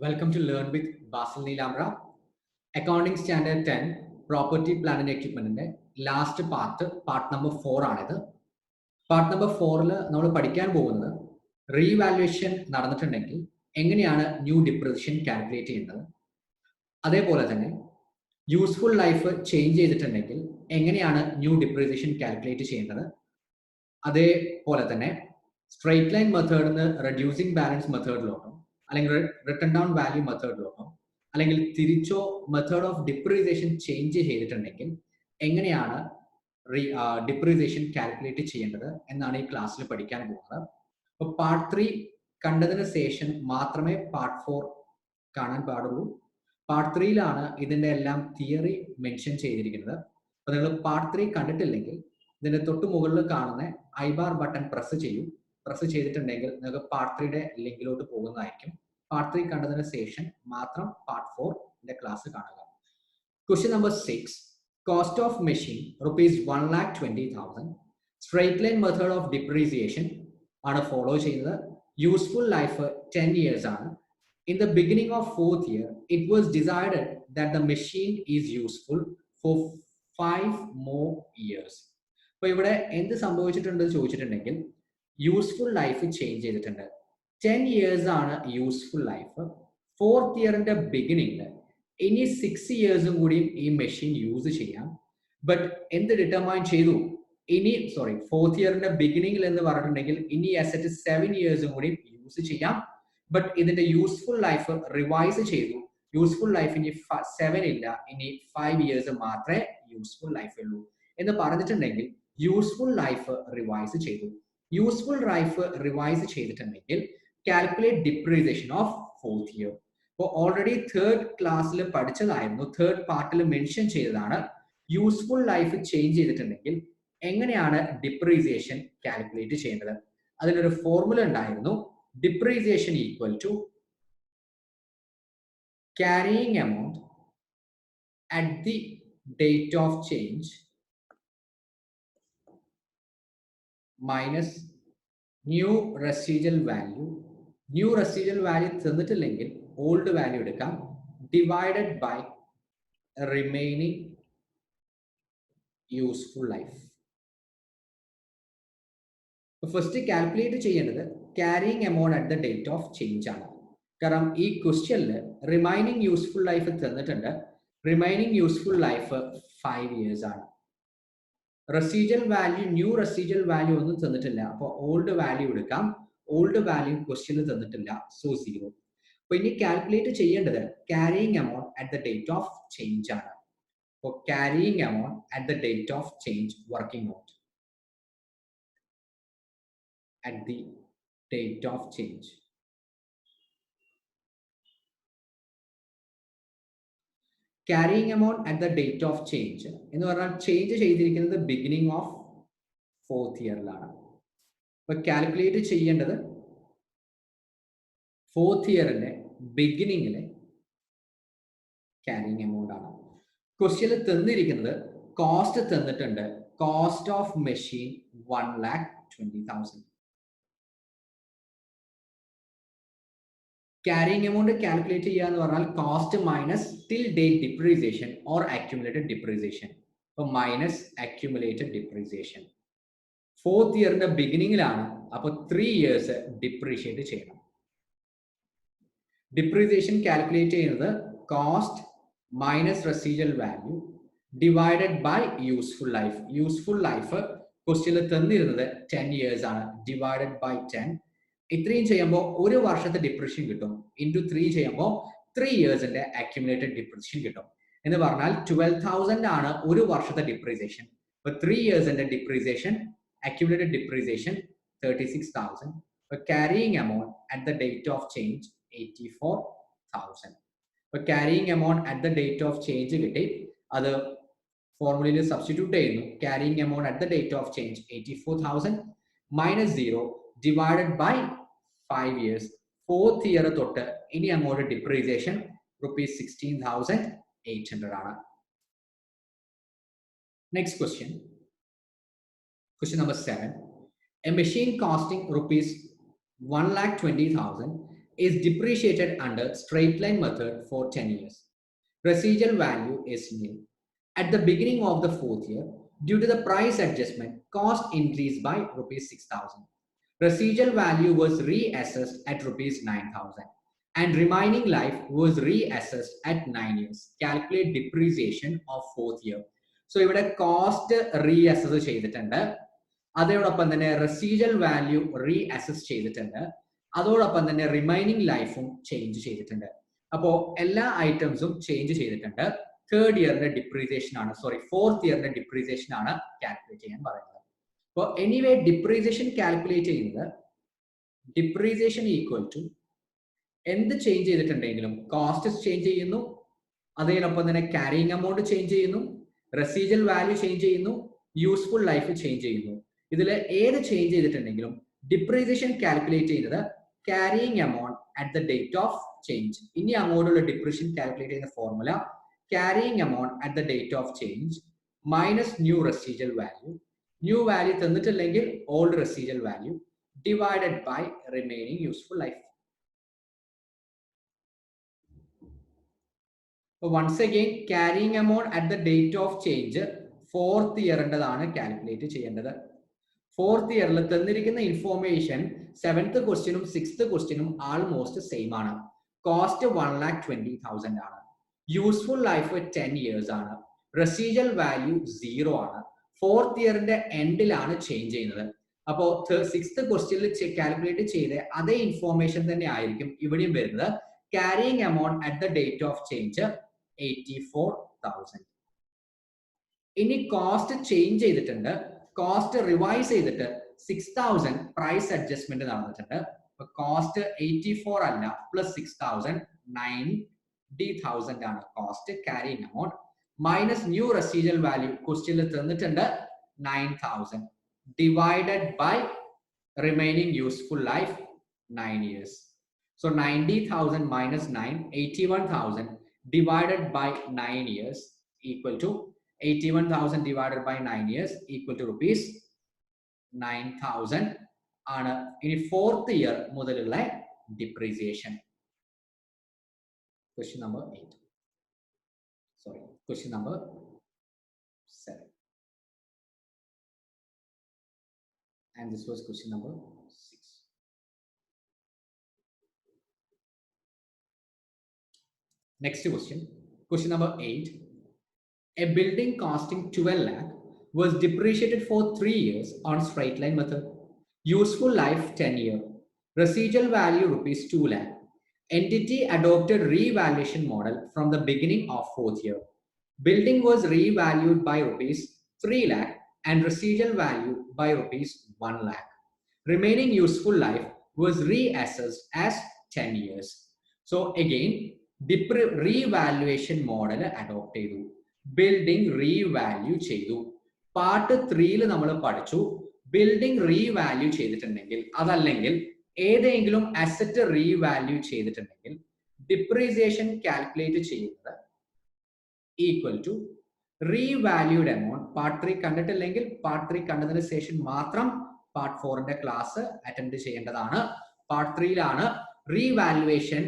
Welcome to Learn with Basil Nilamra. Accounting Standard 10 Property Plant and Equipment last part number 4 ആണിത്. Part number 4ൽ നമ്മൾ പഠിക്കാൻ പോകുന്നത് revaluation നടന്നിട്ടുണ്ടെങ്കിൽ എങ്ങനെയാണ് new depreciation calculate ചെയ്യേണ്ടത്, അതേപോലെ തന്നെ യൂസ്ഫുൾ ലൈഫ് ചേഞ്ച് ചെയ്തിട്ടുണ്ടെങ്കിൽ എങ്ങനെയാണ് ന്യൂ ഡിപ്രിസിയേഷൻ കാൽക്കുലേറ്റ് ചെയ്യേണ്ടത്, അതേപോലെ തന്നെ സ്ട്രെയിറ്റ് ലൈൻ മെത്തേഡിൽ നിന്ന് റെഡ്യൂസിങ് ബാലൻസ് മെത്തേഡിലോട്ടോ അല്ലെങ്കിൽ റിട്ടൺ ഡൗൺ വാല്യൂ മെത്തേഡിലോട്ടോ അല്ലെങ്കിൽ തിരിച്ചോ മെത്തേഡ് ഓഫ് ഡിപ്രിസിയേഷൻ ചേഞ്ച് ചെയ്തിട്ടുണ്ടെങ്കിൽ എങ്ങനെയാണ് ഡിപ്രിസിയേഷൻ കാൽക്കുലേറ്റ് ചെയ്യേണ്ടത് എന്നാണ് ഈ ക്ലാസ്സിൽ പഠിക്കാൻ പോകുന്നത്. അപ്പോൾ പാർട്ട് 3 കണ്ടതിന് ശേഷം മാത്രമേ പാർട്ട് 4 കാണാൻ പാടുള്ളൂ. പാർട്ട് 3ലാണ് ഇതിൻ്റെ എല്ലാം തിയറി മെൻഷൻ ചെയ്തിരിക്കുന്നത്. അപ്പോൾ നിങ്ങൾ പാർട്ട് 3 കണ്ടിട്ടില്ലെങ്കിൽ ഇതിൻ്റെ തൊട്ട് മുകളിൽ കാണുന്ന ഐ ബാർ ബട്ടൺ പ്രസ് ചെയ്യൂ. പ്രസ് ചെയ്തിട്ടുണ്ടെങ്കിൽ നിങ്ങൾക്ക് പാർട്ട് 3യുടെ ലിങ്കിലോട്ട് പോകുന്നതായിരിക്കും. പാർട്ട് 3 കണ്ടതിന് ശേഷം മാത്രം പാർട്ട് 4ന്റെ ക്ലാസ് കാണുക. Question number 6. Cost of machine rupees 1,20,000. Straight line method of depreciation ആണ് ഫോളോ ചെയ്യുന്നത്. യൂസ്ഫുൾ ലൈഫ് 10 years ആണ്. In the beginning of 4th year, it was decided that the machine is useful for 5 more years. അപ്പോൾ ഇവിടെ എന്ത് സംഭവിച്ചിട്ടുണ്ടെന്ന് ചോദിച്ചിട്ടുണ്ടെങ്കിൽ useful life change ചെയ്തിട്ടുണ്ട്. 10 years ആണ് useful life. 4th ഇയറിന്റെ ബിഗിനിങ്ങിൽ ഇനി 6 yearsഉം കൂടി ഈ മെഷീൻ യൂസ് ചെയ്യാം. ബട്ട് എന്ത് ഡിറ്റർമൈൻ ചെയ്തു, ഇനി 4th ഇയറിന്റെ ബിഗിനിങ്ങിൽ എന്ന് പറഞ്ഞിട്ടുണ്ടെങ്കിൽ ഇനി അസറ്റ് 7 yearsഉം കൂടി യൂസ് ചെയ്യാം. ബട്ട് ഇതിന്റെ യൂസ്ഫുൾ ലൈഫ് റിവൈസ് ചെയ്തു. യൂസ്ഫുൾ ലൈഫ് ഇനി 7 ഇല്ല, ഇനി 5 years മാത്രമേ യൂസ്ഫുൾ ലൈഫ് ഉള്ളൂ എന്ന് പറഞ്ഞിട്ടുണ്ടെങ്കിൽ യൂസ്ഫുൾ ലൈഫ് റിവൈസ് ചെയ്തു. യൂസ്ഫുൾ ലൈഫ് റിവൈസ് ചെയ്തിട്ടുണ്ടെങ്കിൽ calculate depreciation of 4th year. അപ്പോൾ ഓൾറെഡി 3rd ക്ലാസ്സിൽ പഠിച്ചതായിരുന്നു, 3rd പാർട്ടിൽ മെൻഷൻ ചെയ്തതാണ്. യൂസ്ഫുൾ ലൈഫ് ചേഞ്ച് ചെയ്തിട്ടുണ്ടെങ്കിൽ എങ്ങനെയാണ് ഡിപ്രിസിയേഷൻ കാൽക്കുലേറ്റ് ചെയ്യേണ്ടത്. അതിനൊരു ഫോർമുല ഉണ്ടായിരുന്നു. Depreciation equal to carrying amount at the date of change minus new residual value. New residual value തന്നിട്ടില്ലെങ്കിൽ ഓൾഡ് വാല്യൂ എടുക്കാം, divided by remaining useful life. First calculate ചെയ്യേണ്ടത് carrying amount at the date of change ആണ്. കാരണം ഈ ക്വസ്റ്റ്യനിൽ remaining useful life തന്നിട്ടുണ്ട്. Remaining useful life 5 years ആണ്. Residual value, new residual value ഒന്നും തന്നിട്ടില്ല, അപ്പോൾ ഓൾഡ് വാല്യൂ എടുക്കാം. ഓൾഡ് വാല്യൂ ക്വസ്റ്റ്യനിൽ തന്നിട്ടില്ല, സോ 0. അപ്പോൾ ഇനി കാൽക്കുലേറ്റ് ചെയ്യേണ്ടത് carrying amount at the date of change ആണ്. അപ്പോൾ carrying amount at the date of change working out at the date of change. Carrying amount at the date of change എന്ന് പറഞ്ഞാൽ change ചെയ്തിരിക്കുന്നത് beginning of 4th ഇയറിലാണ്. അപ്പൊ calculate ചെയ്യേണ്ടത് 4th ഇയറിന്റെ ബിഗിനിങ്ങിലെ carrying amount ആണ്. ക്വസ്റ്റ്യനിൽ തന്നിരിക്കുന്നത് കോസ്റ്റ് തന്നിട്ടുണ്ട്. Cost of machine 1,20,000. Carrying amount calculate ചെയ്യുക എന്ന് പറഞ്ഞാൽ cost minus till date depreciation or accumulated depreciation. അപ്പോൾ മൈനസ് അക്യുമുലേറ്റഡ് ഡിപ്രിസിയേഷൻ. 4th ഇയറിന്റെ ബിഗിനിങ്ങിലാണ്, അപ്പോൾ 3 years ഡിപ്രീഷിയേറ്റ് ചെയ്യണം. ഡിപ്രിസിയേഷൻ കാൽക്കുലേറ്റ് ചെയ്യുന്നത് cost minus residual value divided by useful life. Useful life ക്വസ്റ്റ്യനിൽ തന്നിരുന്നത് 10 years ആണ്, ഡിവൈഡഡ് ബൈ 10. ഇത്രയും ചെയ്യുമ്പോൾ 1 വർഷത്തെ ഡിപ്രിസിയേഷൻ കിട്ടും. ഇൻറ്റു 3 ചെയ്യുമ്പോൾ 3 yearsന്റെ അക്യുമുലേറ്റഡ് ഡിപ്രിസിയേഷൻ കിട്ടും. എന്ന് പറഞ്ഞാൽ 12,000 ആണ് 1 വർഷത്തെ ഡിപ്രിസിയേഷൻ. അപ്പോൾ 3 yearsന്റെ ഡിപ്രിസിയേഷൻ, അക്യുമുലേറ്റഡ് ഡിപ്രിസിയേഷൻ 36,000. അപ്പോൾ carrying amount at the date of change 84,000. അപ്പോൾ carrying amount at the date of change കിട്ടി. അത് ഫോർമുലയിൽ സബ്സ്റ്റിറ്റ്യൂട്ട് ചെയ്യുന്നു. Carrying amount at the date of change 84,000 minus 0 divided by 5 years. 4th year തൊട്ട് ഇനി അങ്ങോട്ട് depreciation ₹16,800 ആണ്. Next question, question number 7. A machine costing ₹1,20,000 is depreciated under straight line method for 10 years. Residual value is nil. At the beginning of the 4th year, due to the price adjustment, cost increased by rupees 6,000. Residual value was reassessed at rupees 9,000 and remaining life was reassessed at 9 years. Calculate depreciation of 4th year. So ഇവിടെ cost reassess ചെയ്തിട്ടുണ്ട്, അതോടൊപ്പം തന്നെ residual value reassess ചെയ്തിട്ടുണ്ട്, അതോടൊപ്പം തന്നെ remaining ലൈഫും change ചെയ്തിട്ടുണ്ട്. അപ്പോൾ എല്ലാ ഐറ്റംസും ചേഞ്ച് ചെയ്തിട്ടുണ്ട്. തേർഡ് ഇയറിന്റെ ഡിപ്രീസിയേഷൻ ആണ്, സോറി ഫോർത്ത് ഇയറിന്റെ ഡിപ്രീസിയേഷൻ ആണ് കാൽക്കുലേറ്റ് ചെയ്യാൻ പറയുന്നത്. അപ്പോൾ എനിവേ ഡിപ്രീസിയേഷൻ കാൽക്കുലേറ്റ് ചെയ്യുന്നത് ഡിപ്രീസിയേഷൻ ഈക്വൽ ടു എന്ത് ചേഞ്ച് ചെയ്തിട്ടുണ്ടെങ്കിലും കോസ്റ്റ് ചേഞ്ച് ചെയ്യുന്നു, അതോടൊപ്പം തന്നെ ക്യാരിങ് എമൗണ്ട് ചേഞ്ച് ചെയ്യുന്നു, റെസിജ്വൽ വാല്യൂ ചേഞ്ച് ചെയ്യുന്നു, യൂസ്ഫുൾ ലൈഫ് ചേഞ്ച് ചെയ്യുന്നു. ഇതിൽ ഏത് ചേഞ്ച് ചെയ്തിട്ടുണ്ടെങ്കിലും ഡിപ്രീസിയേഷൻ കാൽക്കുലേറ്റ് ചെയ്യുന്നത് carrying amount at the date of change. ഇനി അങ്ങോട്ടുള്ള ഡിപ്രീസിയേഷൻ കാൽക്കുലേറ്റ് ചെയ്യുന്ന formula carrying amount at the date of change minus new residual value, new value തന്നിട്ടില്ലെങ്കിൽ old residual value divided by remaining useful life. once again carrying amount at the date of change fourth year ണ്ടതാണ് calculate ചെയ്യേണ്ടത്. Fourth ഇയറിൽ തന്നിരിക്കുന്ന information 7th ക്വസ്റ്റ്യനും 6th ക്വസ്റ്റ്യനും almost same ആണ്. Cost 1,20,000 ആണ്, useful life 10 years ആണ്, റെസിജ്വൽ വാല്യൂ 0 ആണ്. ഫോർത്ത് ഇയറിന്റെ എൻഡിലാണ് ചേഞ്ച് ചെയ്യുന്നത്. അപ്പോൾ 6th ക്വസ്റ്റ്യനിൽ കാൽക്കുലേറ്റ് ചെയ്ത അതേ ഇൻഫോർമേഷൻ തന്നെ ആയിരിക്കും ഇവിടെയും വരുന്നത്. Carrying amount at the date of change 84,000. ഇനി കോസ്റ്റ് ചേഞ്ച് ചെയ്തിട്ടുണ്ട്, കോസ്റ്റ് റിവൈസ് ചെയ്തിട്ട് 6,000 പ്രൈസ് അഡ്ജസ്റ്റ്മെന്റ് നടന്നിട്ടുണ്ട്. കോസ്റ്റ് 84 അല്ല, പ്ലസ് 6,000 90,000 ആണ് cost carrying amount, minus new residual value ക്വസ്റ്റ്യനിൽ തന്നിട്ടുണ്ട് 9,000 divided by remaining useful life 9 years. So 90,000 minus 9, 81,000 divided by 9 years equal to 81,000 divided by 9 years equal to rupees 9,000 ആണ് ഇനി fourth year മുതലുള്ള depreciation. Question number 8. Sorry, question number 7. And this was question number 6. Next question, question number 8. A building costing 12 lakh was depreciated for 3 years on straight line method. Useful life 10 year. Residual value rupees 2 lakh. Entity adopted revaluation model from the beginning of 4th year. Building was revalued by rupees 3 lakh and residual value by rupees 1 lakh. Remaining useful life was reassessed as 10 years. So again, revaluation model adopt ചെയ്തു, building revalue ചെയ്തു. Part 3 നമ്മൾ പഠിച്ചു building revalue ചെയ്തിട്ടുണ്ടെങ്കിൽ, അതല്ലെങ്കിൽ ഏതെങ്കിലും asset revalue ചെയ്തിട്ടുണ്ടെങ്കിൽ depreciation calculate ചെയ്യുന്നത് equal to revalued amount. Part 3 കണ്ടിട്ടില്ലെങ്കിൽ പാർട്ട് 3 കണ്ടതിന് ശേഷം മാത്രം പാർട്ട് 4ന്റെ ക്ലാസ് അറ്റൻഡ് ചെയ്യേണ്ടതാണ്. പാർട്ട് 3ലാണ് റീവാല്യുവേഷൻ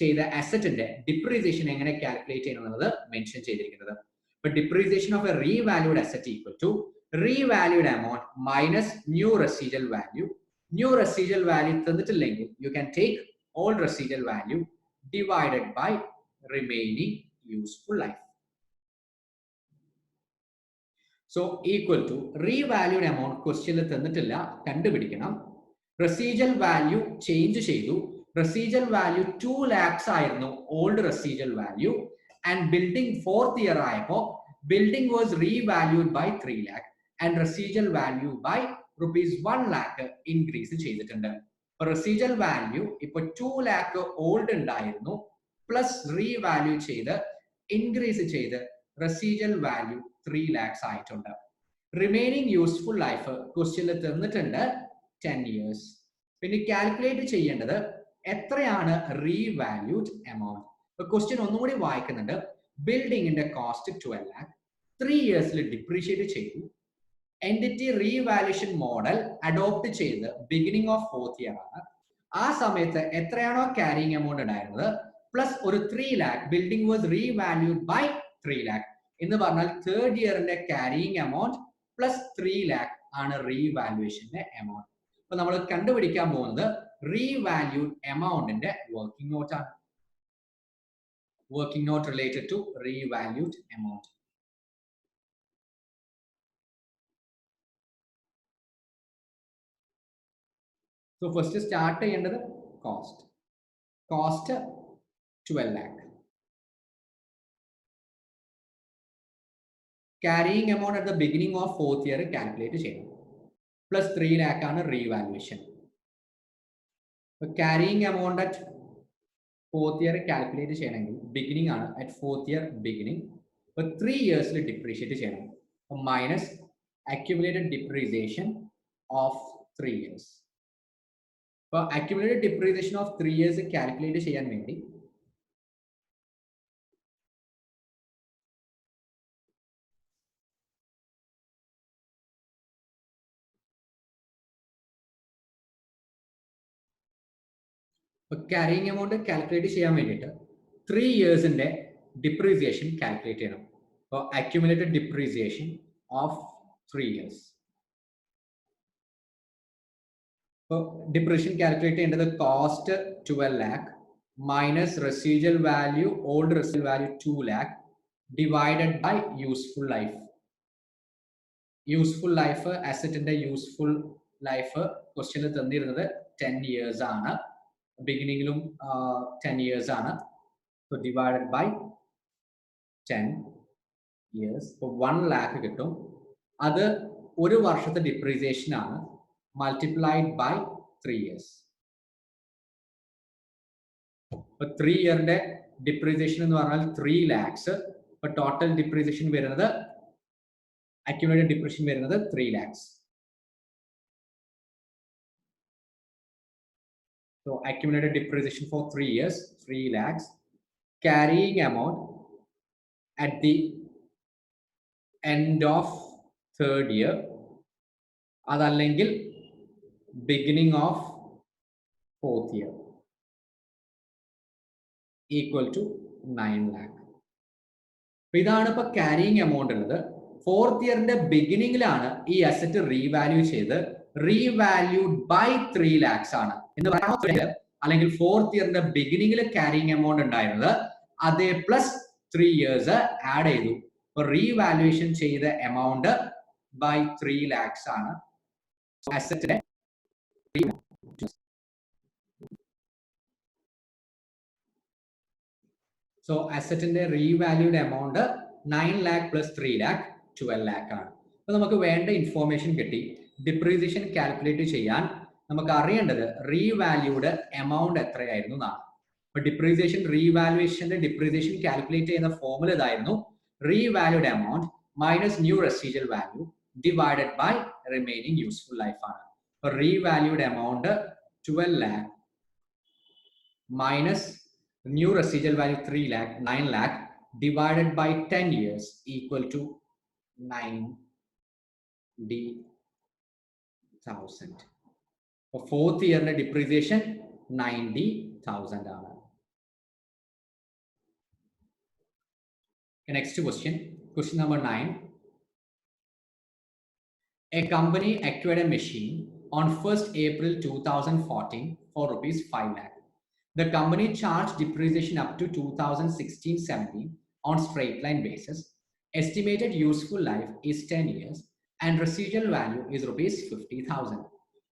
ചെയ്ത അസറ്റിന്റെ ഡിപ്രീസിയേഷൻ എങ്ങനെ കാൽക്കുലേറ്റ് ചെയ്യണമെന്നത് മെൻഷൻ ചെയ്തിരിക്കുന്നത്. But depreciation of a revalued asset equal to revalued amount minus new residual value. New residual value തന്നിട്ടില്ലെങ്കിൽ you can take old residual value divided by remaining useful life. So equal to revalued amount ക്വസ്റ്റ്യനിൽ തന്നിട്ടില്ല, കണ്ടുപിടിക്കണം. Residual value change ചെയ്തു, residual value 2 lakhs ആയിരുന്നു old residual value, and building 4th year ആയപ്പോൾ building was revalued by 3 lakh and residual value by rupees 1 lakh increase ചെയ്തിട്ടുണ്ട്. residual value ഇപ്പോൾ 2 lakh old ഉണ്ടായിരുന്നു, plus revalue ചെയ്ത് increase ചെയ്ത് residual value 3 lakhs ആയിട്ടുണ്ട്. Remaining useful life ക്വസ്റ്റ്യനിൽ തന്നിട്ടുണ്ട് 10 years. പിന്നെ കാൽക്കുലേറ്റ് ചെയ്യേണ്ടത് എത്രയാണ് റീവാല്യൂഡ് എമൗണ്ട്. ക്വസ്റ്റ്യൻ ഒന്നുകൂടി വായിക്കുന്നുണ്ട്. ബിൽഡിങ്ങിന്റെ കോസ്റ്റ് 12 lakh 3 yearsൽ ഡിപ്രീഷിയേറ്റ് ചെയ്തു. എൻറ്റിറ്റി റീവാല്യൂഷൻ മോഡൽ അഡോപ്റ്റ് ചെയ്ത് ബിഗിനിങ് ഓഫ് 4th year ആണ്. ആ സമയത്ത് എത്രയാണോ ക്യാരിങ് എമൗണ്ട് ഉണ്ടായിരുന്നത് പ്ലസ് ഒരു 3 lakh building was revalued by 3 lakh എന്ന് പറഞ്ഞാൽ തേർഡ് ഇയറിന്റെ ക്യാരിങ് എമൗണ്ട് പ്ലസ് 3 lakh ആണ് റീവാല്യൂവേഷന്റെ എമൗണ്ട്. അപ്പൊ നമ്മൾ കണ്ടുപിടിക്കാൻ പോകുന്നത് റീവാല്യൂഡ് എമൗണ്ടിന്റെ വർക്കിംഗ് നോട്ട് ആണ്. Working note related to revalued amount. So first start ചെയ്യേണ്ടത് cost. Cost 12 lakh. Carrying amount at the beginning of 4th year calculate ചെയ്യണം. Plus 3 lakh ആണ് revaluation. Carrying amount at 4th year calculate ചെയ്യണമെങ്കിൽ beginning ആണ് at 4th year beginning. 3 years depreciate ചെയ്യണം. Minus accumulated depreciation of 3 years. Accumulated depreciation of 3 years calculate ചെയ്യാൻ വേണ്ടി carrying amount calculate ചെയ്യാൻ വേണ്ടിയിട്ട് 3 yearsന്റെ depreciation calculate ചെയ്യണം. Accumulated depreciation of 3 years. Depreciation calculate ചെയ്യേണ്ടത് cost 12 lakh minus residual value, old residual value 2 lakh divided by useful life. Useful life asset in the useful life question തന്നിരുന്നത് 10 years ആണ്. Beginning 10 years ആണ്. So divided by 10 years. So 1 lakh കിട്ടും. അത് ഒരു വർഷത്തെ depreciation ആണ്. Multiplied by 3 years. But 3 year depreciation എന്ന് പറഞ്ഞാൽ 3 lakhs. But total depreciation വരുന്നത് accumulated depreciation വരുന്നത് 3 lakhs. So accumulated depreciation for 3 years 3 lakhs. Carrying amount at the end of 3rd year അതല്ലെങ്കിൽ beginning of 4th year equal to 9 lakh. ഇതാണ് ഇപ്പൊ carrying amount ഉള്ളത്. 4th ഇയറിന്റെ ബിഗിനിങ്ങിലാണ് ഈ asset revalue ചെയ്ത് revalued by 3 lakhs ആണ് എന്ന് പറയുന്നത്. അല്ലെങ്കിൽ 4th ഇയറിന്റെ ബിഗിനിങ്ങിൽ carrying amount ഉണ്ടായിരുന്നത് അതേ പ്ലസ് 3 years ആഡ് ചെയ്തു. റീവാല്യൂവേഷൻ ചെയ്ത എമൗണ്ട് ബൈ 3 lakhs ആണ് അസറ്റിന്റെ. So asset in the revalued amount 9 lakh plus 3 lakh 12 lakh ആണ്. അപ്പോൾ നമുക്ക് വേണ്ട ഇൻഫോർമേഷൻ കിട്ടി. ഡിപ്രീസിയേഷൻ കാൽക്കുലേറ്റ് ചെയ്യാൻ നമുക്ക് അറിയേണ്ടത് റീവാല്യൂഡ് എമൗണ്ട് എത്രയായിരുന്നു എന്നാണ്. അപ്പോൾ ഡിപ്രീസിയേഷൻ റീവാലുവേഷന്റെ ഡിപ്രീസിയേഷൻ കാൽക്കുലേറ്റ് ചെയ്യുന്ന ഫോർമുല ഇതായിരുന്നു. Revalued amount minus new residual value divided by remaining useful life ആണ്. അപ്പോൾ revalued amount 12 lakh minus new residual value 3 lakh 9 lakh divided by 10 years equal to 90,000. For 4th year depreciation 90,000 ആണ്. Next question number 9. A company acquired a machine on 1st April 2014 for rupees 5 lakh. The company charged depreciation up to 2016-17 on straight line basis. Estimated useful life is 10 years and residual value is rupees 50,000.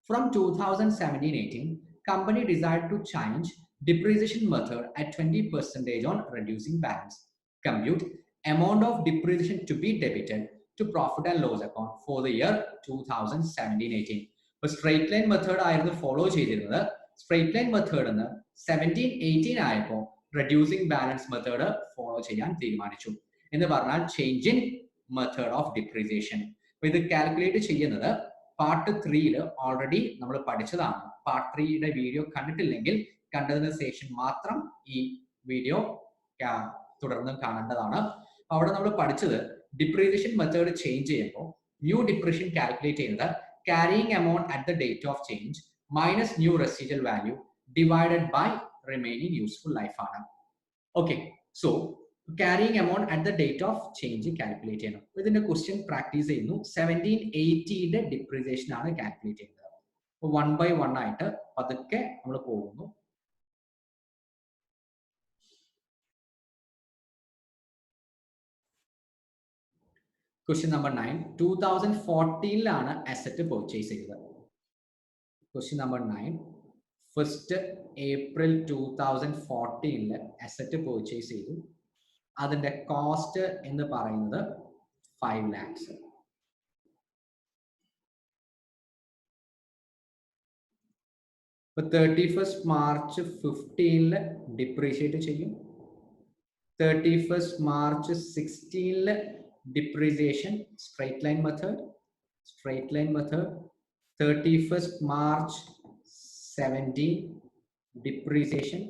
From 2017-18, company desired to change depreciation method at 20% on reducing balance. Compute amount of depreciation to be debited to profit and loss account for the year 2017-18. So straight line method ആയിരുന്നു follow ചെയ്തിരുന്നത്. Straight line method 17-18 ആയപ്പോൾ reducing balance method follow ചെയ്യാൻ തീരുമാനിച്ചു. എന്ന് പറഞ്ഞാൽ change in method of depreciation. അപ്പൊ ഇത് calculate ചെയ്യുന്നത് പാർട്ട് 3 ഓൾറെഡി നമ്മൾ പഠിച്ചതാണ്. പാർട്ട് 3 വീഡിയോ കണ്ടിട്ടില്ലെങ്കിൽ കണ്ടതിന് ശേഷം മാത്രം ഈ വീഡിയോ തുടർന്ന് കാണേണ്ടതാണ്. അവിടെ നമ്മൾ പഠിച്ചത് ഡിപ്രീസിയേഷൻ മെത്തേഡ് ചേഞ്ച് ചെയ്യുമ്പോൾ ന്യൂ ഡിപ്രീസിയേഷൻ കാൽക്കുലേറ്റ് ചെയ്യുന്നത് carrying amount at the date of change minus new residual value divided by remaining useful life ആണ്. Okay, so carrying amount at the date of change calculate ചെയ്യണം. ഇതിന്റെ question practice ചെയ്യുന്നു. 1780 depreciation ആണ് calculate ചെയ്യുന്നത്. അപ്പോൾ 1 by 1 ആയിട്ട് പതുക്കെ നമ്മൾ പോകുന്നു. Question number 9. 2014 asset purchase ചെയ്തത്. Question number 9. 1st April 2014 asset purchase ചെയ്തു. അതിന്റെ കോസ്റ്റ് എന്ന് പറയുന്നത് 5 lakhs. ഇപ്പോൾ 31st March 15 ഡിപ്രീഷിയേറ്റ് ചെയ്യും. 31st March 16 depreciation, straight line method. 31st March 17 depreciation.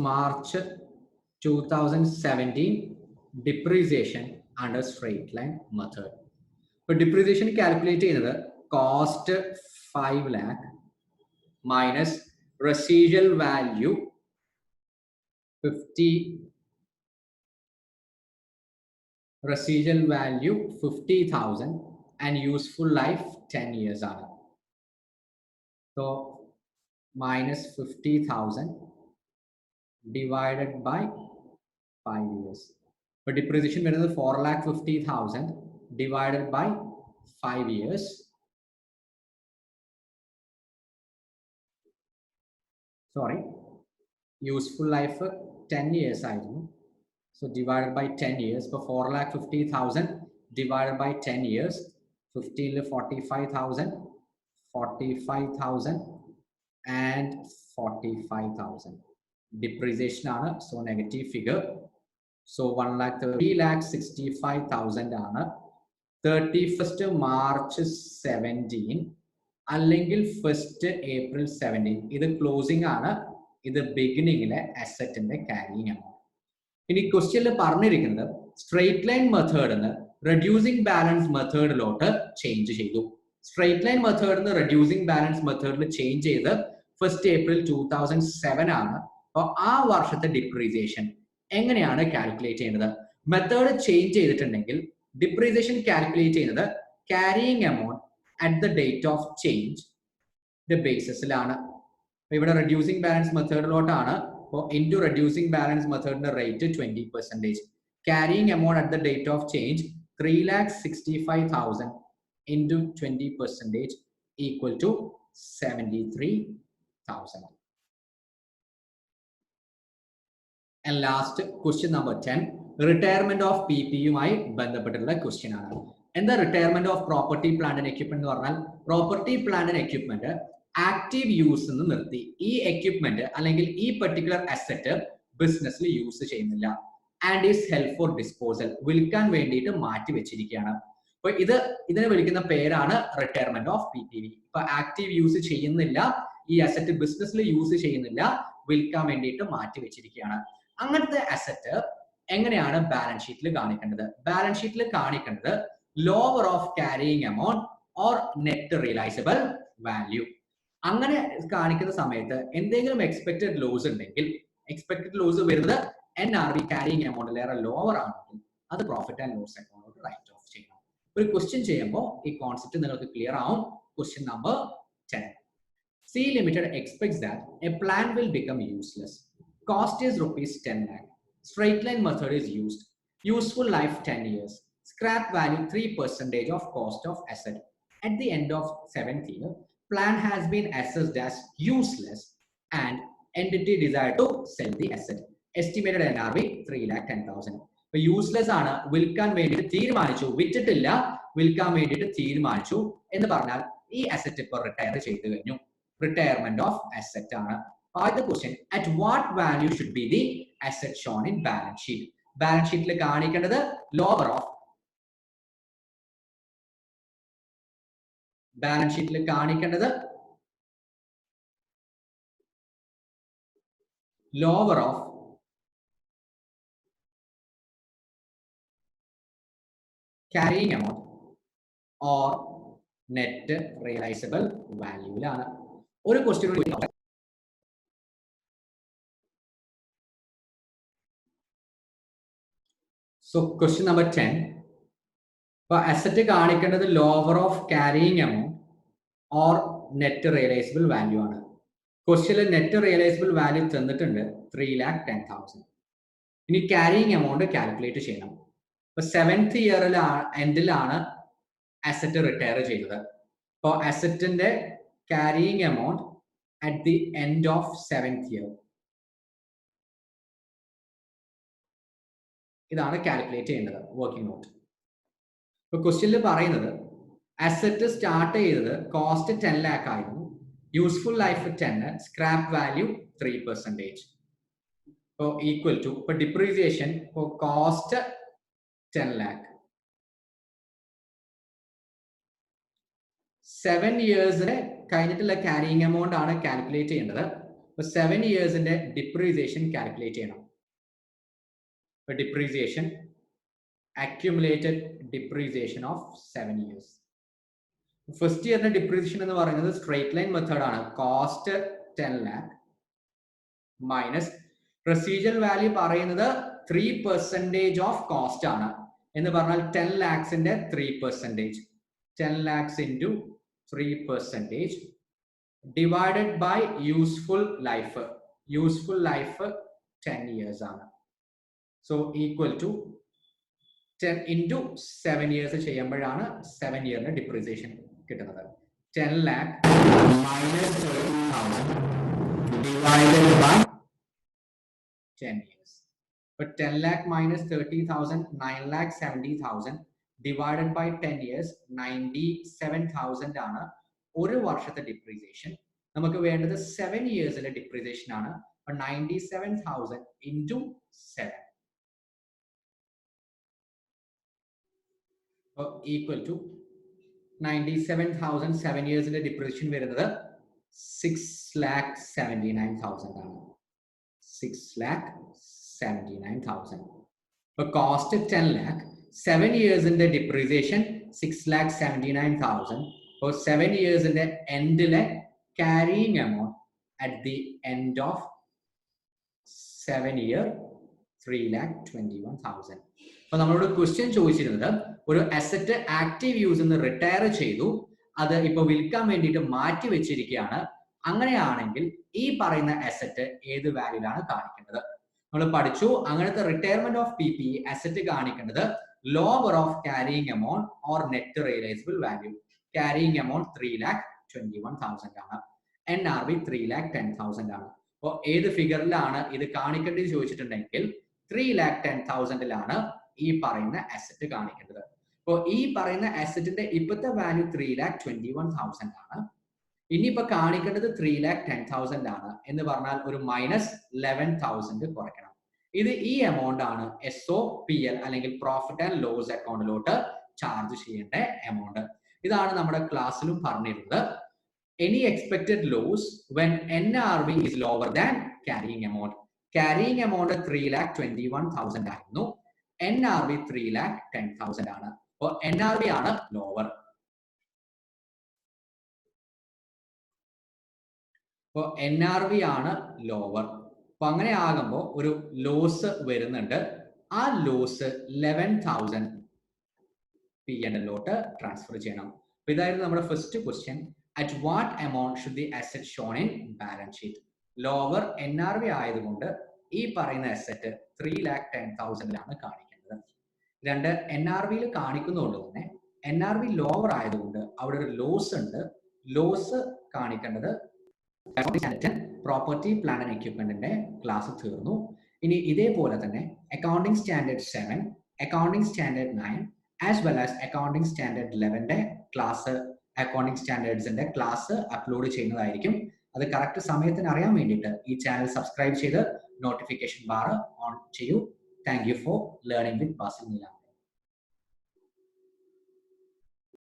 March 2017 depreciation under straight line method. For depreciation calculated, cost 5 lakh minus residual value 50,000 and useful life 10 years. So minus 50,000 divided by 5 years. For depreciation, 4,50,000 divided by 5 years. Sorry, useful life 10 years. So divided by 10 years. For 4,50,000 divided by 10 years. 15 45,000, 45,000 and 45,000. Depreciation ആണ്. So negative figure. So 1,30,65,000 ആണ്. 31st March 17 അല്ലെങ്കിൽ 1st April 17. ഇത് closing ആണ്. ഇത് ബിഗിനിങ്ങിലെ അസറ്റിന്റെ carrying ആണ്. ഇനി ക്വസ്റ്റ്യനിൽ പറഞ്ഞിരിക്കുന്നത് സ്ട്രെയിറ്റ് ലൈൻ മെത്തേഡിന് റെഡ്യൂസിംഗ് ബാലൻസ് മെത്തേഡിലോട്ട് ചേഞ്ച് ചെയ്തു. സ്ട്രെയിറ്റ് ലൈൻ മെത്തേഡിന് റെഡ്യൂസിംഗ് ബാലൻസ് മെത്തേഡിൽ ചേഞ്ച് ചെയ്ത് 1st April 2007 ആണ്. അപ്പോൾ ആ വർഷത്തെ ഡിപ്രീസിയേഷൻ എങ്ങനെയാണ് കാൽക്കുലേറ്റ് ചെയ്യുന്നത്? മെത്തേഡ് ചേഞ്ച് ചെയ്തിട്ടുണ്ടെങ്കിൽ ഡിപ്രീസിയേഷൻ കാൽക്കുലേറ്റ് ചെയ്യുന്നത് carrying amount at the date of change ബേസിസിലാണ്. ഇവിടെ റെഡ്യൂസിംഗ് ബാലൻസ് മെത്തേഡിലോട്ടാണ്. അപ്പോൾ ഇൻറ്റു റെഡ്യൂസിംഗ് ബാലൻസ് മെത്തേഡിന്റെ rate 20%. Carrying amount at the date of change 3,65,000 into 20% equal to 73,000. And last question number 10, retirement of PPU-മായി ബന്ധപ്പെട്ടുള്ള question ആണ്. എന്താ retirement of property plant and equipment എന്ന് പറഞ്ഞാൽ? Property plant and equipment active use നിന്ന് നിർത്തി. ഈ എക്യുപ്മെന്റ് അല്ലെങ്കിൽ ഈ പെർട്ടിക്കുലർ അസറ്റ് ബിസിനസ്സിൽ യൂസ് ചെയ്യുന്നില്ല. And is help four disposal, വിൽക്കാൻ വേണ്ടിയിട്ട് മാറ്റി വെച്ചിരിക്കുകയാണ്. അപ്പൊ ഇതിനെ വിളിക്കുന്ന പേരാണ് റിട്ടയർമെന്റ് ഓഫ് PPV. ഇപ്പൊ ആക്റ്റീവ് യൂസ് ചെയ്യുന്നില്ല, ഈ അസറ്റ് ബിസിനസ്സിൽ യൂസ് ചെയ്യുന്നില്ല, വിൽക്കാൻ വേണ്ടിയിട്ട് മാറ്റി വെച്ചിരിക്കുകയാണ്. അങ്ങനത്തെ അസറ്റ് എങ്ങനെയാണ് ബാലൻസ് ഷീറ്റിൽ കാണിക്കേണ്ടത്? ബാലൻസ് ഷീറ്റിൽ കാണിക്കേണ്ടത് lower of carrying amount or net realisable value. അങ്ങനെ കാണിക്കുന്ന സമയത്ത് എന്തെങ്കിലും എക്സ്പെക്ടഡ് ലോസ് ഉണ്ടെങ്കിൽ, എക്സ്പെക്ടഡ് ലോസ് വരുന്നത് NRV ക്യാരിയിങ് എമൗണ്ടിലേറെ ലോവർ ആണെങ്കിൽ അത് പ്രോഫിറ്റ് ആൻഡ് ലോസ് അക്കൗണ്ടിലോട്ട് റൈറ്റ് ഓഫ് ചെയ്യണം. ഒരു ക്വസ്റ്റ്യൻ ചെയ്യുമ്പോൾ ഈ കോൺസെപ്റ്റ് നിങ്ങൾക്ക് ക്ലിയർ ആവും. Question number 10. C Limited expects that a plant will become useless. Cost is rupees 10 lakh. Straight line method is used. Useful life 10 years. Scrap value 3% of cost of asset. At the end of 7th year, plant has been assessed as useless and entity desired to sell the asset. Estimated NRV 3,10,000. ഇപ്പൊ useless ആണ്, വിൽക്കാൻ വേണ്ടിയിട്ട് തീരുമാനിച്ചു, വിറ്റിട്ടില്ല, വിൽക്കാൻ വേണ്ടിയിട്ട് തീരുമാനിച്ചു എന്ന് പറഞ്ഞാൽ ഈ അസറ്റ് ഇപ്പോൾ റിട്ടയർ ചെയ്തു കഴിഞ്ഞു. റിട്ടയർമെന്റ് ഓഫ് അസറ്റ് ആണ്. The question, at what value should be the asset shown in balance sheet? Balance sheet le കാണിക്കേണ്ടത് lower of, balance sheet le കാണിക്കേണ്ടത് lower of carrying amount or net realizable value ലാണ് ഒരു question. So question number 10. For asset കാണിക്കേണ്ടത് lower of carrying amount or net realizable value ആണ്. ക്വസ്റ്റ്യനിൽ net realisable value തന്നിട്ടുണ്ട് 3,10,000. ഇനി carrying amount calculate ചെയ്യണം. ഇപ്പൊ 7th ഇയറിൽ എൻഡിലാണ് അസറ്റ് റിട്ടയർ ചെയ്തത്. അപ്പോൾ അസറ്റിന്റെ carrying amount at the end of 7th year ഇതാണ് കാൽക്കുലേറ്റ് ചെയ്യേണ്ടത് വർക്കിംഗ് നോട്ട്. ഇപ്പൊ ക്വസ്റ്റ്യനിൽ പറയുന്നത് അസറ്റ് സ്റ്റാർട്ട് ചെയ്തത് കോസ്റ്റ് 10 lakh ആയിരുന്നു, useful life 10, scrap value 3%. So equal to for depreciation for cost 10 lakh. 7 years കഴിഞ്ഞിട്ടുള്ള carrying amount ആണ് കാൽക്കുലേറ്റ് ചെയ്യേണ്ടത്. അപ്പോൾ 7 years depreciation കാൽക്കുലേറ്റ് ചെയ്യണം. For depreciation, accumulated depreciation of 7 years. First ഇയറിന്റെ ഡിപ്രീസിയേഷൻ എന്ന് പറയുന്നത് സ്ട്രേറ്റ് ലൈൻ മെത്തേഡ് ആണ്. Cost 10 lakh minus residual value പറയുന്നത് 3% ഓഫ് കോസ്റ്റ് ആണ്. എന്ന് പറഞ്ഞാൽ 10 lakhsന്റെ 3%. 10 lakhs into 3% divided by useful life. Useful life 10 years ആണ്. So equal to 10 into 7 years ചെയ്യുമ്പോഴാണ് 7 year ഡിപ്രീസിയേഷൻ കിട്ടുന്നത്. 10 lakh minus 30,000 divided by 10 years. But 10 lakh minus 30,000, 9,70,000 divided by 10 years, 97,000 ആണ് ഒരു വർഷത്തെ ഡിപ്രീസിയേഷൻ. നമുക്ക് വേണ്ടത് 7 years ഡിപ്രീസിയേഷൻ ആണ്. 97,000 into 7 equal to 97,000. 7 years depreciation വരുന്നത് 6,79,000 ആണ്. 6,79,000. For cost 10 lakh, 7 years depreciation 6,79,000. For 7 years end carrying amount at the end of 7 year 3,21,000. അപ്പോൾ നമ്മളോട് ക്വസ്റ്റ്യൻ ചോദിച്ചിരുന്നത് ഒരു അസറ്റ് ആക്റ്റീവ് യൂസ് റിട്ടയർ ചെയ്തു, അത് ഇപ്പൊ വിൽക്കാൻ വേണ്ടിയിട്ട് മാറ്റി വെച്ചിരിക്കുകയാണ്. അങ്ങനെയാണെങ്കിൽ ഈ പറയുന്ന അസറ്റ് ഏത് വാല്യൂലാണ് കാണിക്കേണ്ടത്? നമ്മൾ പഠിച്ചു അങ്ങനത്തെ റിട്ടയർമെന്റ് ഓഫ് PPE അസറ്റ് കാണിക്കേണ്ടത് lower of carrying amount or net realisable value. Carrying amount 3,21,000 ആണ്. NRV 3,10,000 ആണ്. അപ്പോൾ ഏത് ഫിഗറിലാണ് ഇത് കാണിക്കേണ്ടത് ചോദിച്ചിട്ടുണ്ടെങ്കിൽ 3,10,000 ഈ പറയുന്ന അസറ്റ് കാണിക്കേണ്ടത്. അപ്പോൾ ഈ പറയുന്ന അസറ്റിന്റെ ഇപ്പോഴത്തെ വാല്യൂ 3,21,000 ആണ്. ഇനിയിപ്പോ കാണിക്കേണ്ടത് 3,10,000 ആണ് എന്ന് പറഞ്ഞാൽ ഒരു -11,000 കുറയ്ക്കണം. ഇത് ഈ എമൗണ്ട് ആണ് SOPL അല്ലെങ്കിൽ പ്രോഫിറ്റ് ആൻഡ് ലോസ് അക്കൗണ്ടിലോട്ട് ചാർജ് ചെയ്യേണ്ട എമൗണ്ട്. ഇതാണ് നമ്മുടെ ക്ലാസ്സിലും പറഞ്ഞിരുന്നത്. Any expected loss when NRV is lower than carrying amount. carrying amount 3,21,000 ആയിരുന്നു. NRV 3,10,000 ആണ്. അപ്പോൾ NRV ആണ് ലോവർ. അപ്പോൾ NRV ആണ് ലോവർ. അപ്പൊ അങ്ങനെ ആകുമ്പോൾ ഒരു ലോസ് വരുന്നുണ്ട്. ആ ലോസ് 11,000 P&L ട്രാൻസ്ഫർ ചെയ്യണം. അപ്പൊ ഇതായിരുന്നു നമ്മുടെ first question. At what amount should the asset shown in balance sheet? Lower NRV ആയതുകൊണ്ട് ഈ പറയുന്ന അസറ്റ് 3,10,000 കാണിക്കേണ്ടത്. രണ്ട്, NRVയിൽ കാണിക്കുന്നതുകൊണ്ട് തന്നെ NRV ലോവർ ആയതുകൊണ്ട് അവിടെ ഒരു ലോസ് ഉണ്ട്. ലോസ് കാണിക്കേണ്ടത് പ്രോപ്പർട്ടി പ്ലാൻ ആൻഡ് എക്യുപ്മെന്റിന്റെ ക്ലാസ് തീർന്നു. ഇനി ഇതേപോലെ തന്നെ accounting standard 7, accounting standard 9 as well as accounting standard 11 class, accounting സ്റ്റാൻഡേർഡ്സിന്റെ ക്ലാസ് അപ്ലോഡ് ചെയ്യുന്നതായിരിക്കും. അത് കറക്റ്റ് സമയത്തിന് അറിയാൻ വേണ്ടിയിട്ട് ഈ ചാനൽ സബ്സ്ക്രൈബ് ചെയ്ത് നോട്ടിഫിക്കേഷൻ ബാർ ഓൺ ചെയ്യൂ. Thank you for learning with Basil നീലാം.